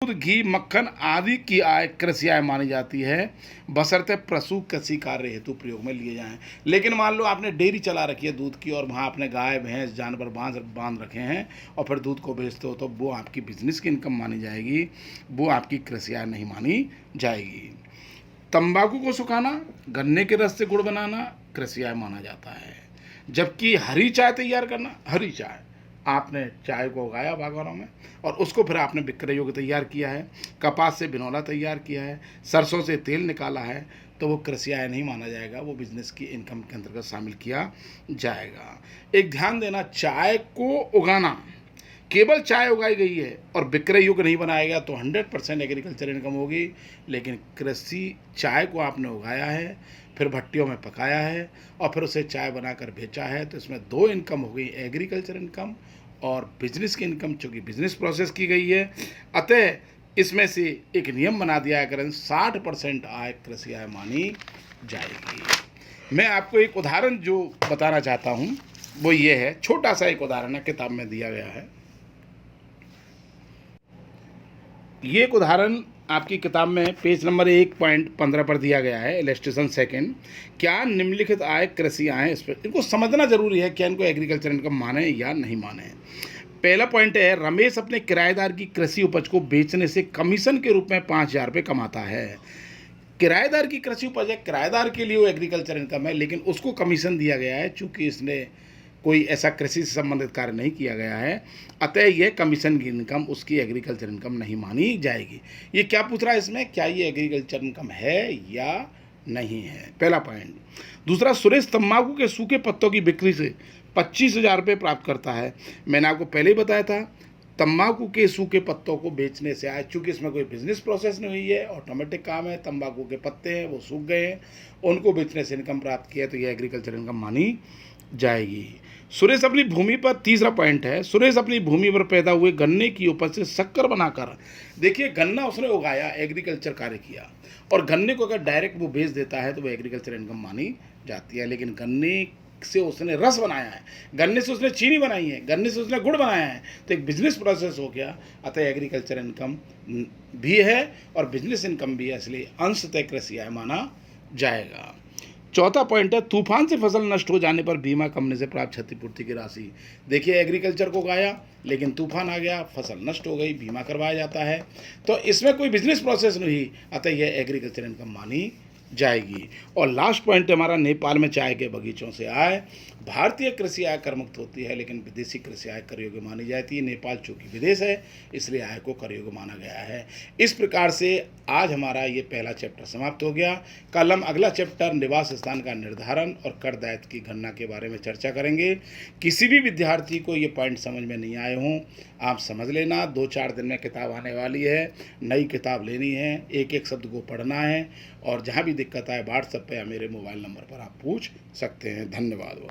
दूध, घी, मक्खन आदि की आय कृषि आय मानी जाती है, बशर्ते पशु कृषि कार्य हेतु प्रयोग में लिए जाएं। लेकिन मान लो आपने डेयरी चला रखी है दूध की और वहाँ आपने गाय भैंस जानवर बांध रखे हैं और फिर दूध को बेचते हो, तो वो आपकी बिजनेस की इनकम मानी जाएगी, वो आपकी कृषि आय नहीं मानी जाएगी। तंबाकू को सुखाना, गन्ने के रस से गुड़ बनाना कृषि आय माना जाता है। जबकि हरी चाय तैयार करना, हरी चाय आपने चाय को उगाया बागवानों में और उसको फिर आपने विक्रय योग्य तैयार किया है, कपास से बिनौला तैयार किया है, सरसों से तेल निकाला है, तो वो कृषि आय नहीं माना जाएगा, वो बिजनेस की इनकम के अंतर्गत शामिल किया जाएगा। एक ध्यान देना, चाय को उगाना, केवल चाय उगाई गई है और विक्रय योग्य नहीं बनाया गया तो 100% एग्रीकल्चर इनकम होगी। लेकिन कृषि चाय को आपने उगाया है, फिर भट्टियों में पकाया है और फिर उसे चाय बनाकर बेचा है, तो इसमें दो इनकम हो गई, एग्रीकल्चर इनकम और बिजनेस की इनकम, चूँकि बिजनेस प्रोसेस की गई है। अतः इसमें से एक नियम बना दिया करें, 60% आय कृषि आय मानी जाएगी। मैं आपको एक उदाहरण जो बताना चाहता हूँ वो ये है, छोटा सा एक उदाहरण है, किताब में दिया गया है। ये एक उदाहरण आपकी किताब में पेज नंबर 1.15 पर दिया गया है, इलस्ट्रेशन सेकंड। क्या निम्नलिखित आय कृषि आय, इस पर इनको समझना जरूरी है, क्या इनको एग्रीकल्चर इनकम माने या नहीं माने। पहला पॉइंट है, रमेश अपने किराएदार की कृषि उपज को बेचने से कमीशन के रूप में 5,000 रुपये कमाता है। किराएदार की कृषि उपज है, किराएदार के लिए वो एग्रीकल्चर इनकम है, लेकिन उसको कमीशन दिया गया है चूँकि इसने कोई ऐसा कृषि से संबंधित कार्य नहीं किया गया है, अतः यह कमीशन की इनकम उसकी एग्रीकल्चर इनकम नहीं मानी जाएगी। ये क्या पूछ रहा है इसमें, क्या ये एग्रीकल्चर इनकम है या नहीं है, पहला पॉइंट। दूसरा, सुरेश तंबाकू के सूखे पत्तों की बिक्री से 25,000 रुपये प्राप्त करता है। मैंने आपको पहले ही बताया था, तंबाकू के सूखे पत्तों को बेचने से आए, चूँकि इसमें कोई बिजनेस प्रोसेस नहीं हुई है, ऑटोमेटिक काम है, तंबाकू के पत्ते हैं वो सूख गए हैं, उनको बेचने से इनकम प्राप्त किया, तो यह एग्रीकल्चर इनकम मानी जाएगी। सुरेश अपनी भूमि पर, तीसरा पॉइंट है, सुरेश अपनी भूमि पर पैदा हुए गन्ने की उपज से शक्कर बनाकर, देखिए गन्ना उसने उगाया, एग्रीकल्चर कार्य किया, और गन्ने को अगर डायरेक्ट वो बेच देता है तो वो एग्रीकल्चर इनकम मानी जाती है। लेकिन गन्ने से उसने रस बनाया है, गन्ने से उसने चीनी बनाई है, गन्ने से उसने गुड़ बनाया है, तो एक बिजनेस प्रोसेस हो गया, अतः एग्रीकल्चर इनकम भी है और बिजनेस इनकम भी है, इसलिए अंशतः कृषि आय माना जाएगा। चौथा पॉइंट है, तूफान से फसल नष्ट हो जाने पर बीमा कंपनी से प्राप्त क्षतिपूर्ति की राशि। देखिए एग्रीकल्चर को उगाया लेकिन तूफान आ गया, फसल नष्ट हो गई, बीमा करवाया जाता है, तो इसमें कोई बिजनेस प्रोसेस नहीं, अतः यह एग्रीकल्चर इनकम मानी जाएगी। और लास्ट पॉइंट हमारा, नेपाल में चाय के बगीचों से आय। भारतीय कृषि आय कर मुक्त होती है, लेकिन विदेशी कृषि आय कर योग्य मानी जाती है। नेपाल चूँकि विदेश है इसलिए आय को कर योग्य माना गया है। इस प्रकार से आज हमारा ये पहला चैप्टर समाप्त हो गया। कल हम अगला चैप्टर निवास स्थान का निर्धारण और कर दायित्व की गणना के बारे में चर्चा करेंगे। किसी भी विद्यार्थी को ये पॉइंट समझ में नहीं आए हों, आप समझ लेना, 2-4 दिन में किताब आने वाली है, नई किताब लेनी है, एक एक शब्द को पढ़ना है, और जहाँ भी दिक्कत आए व्हाट्सएप पे या मेरे मोबाइल नंबर पर आप पूछ सकते हैं। धन्यवाद।